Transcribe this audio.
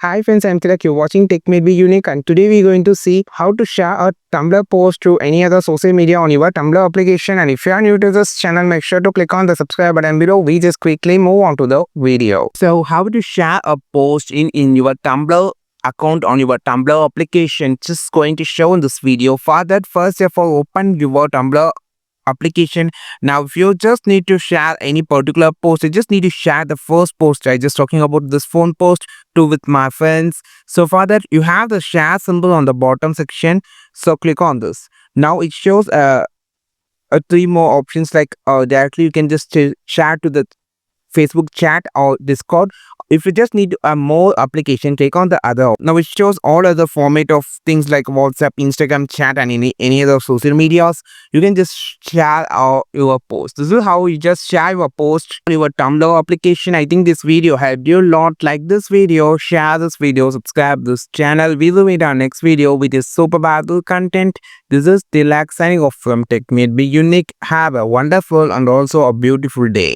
Hi friends, I'm Tilak. You're watching Tech May Be Unique, and today we're going to see how to share a Tumblr post to any other social media on your Tumblr application. And if you are new to this channel, make sure to click on the subscribe button below. We just quickly move on to the video. So how to share a post in your Tumblr account on your Tumblr application, just going to show in this video. For that, first of all, open your Tumblr application. Now if you just need to share any particular post, you just need to share the first post. I just talking about this phone post to with my friends. So for that, you have the share symbol on the bottom section, so click on this. Now it shows three more options, like directly you can just share to the Facebook chat or Discord. If you just need a more application, click on the other. Now it shows all other format of things like WhatsApp, Instagram chat, and any other social medias. You can just share your post. This is how you just share your post on your Tumblr application. I think this video helped you a lot. Like this video, share this video, subscribe this channel. We will meet our next video with this super valuable content. This is Tilak signing off from Tech Made Be Unique. Have a wonderful and also a beautiful day.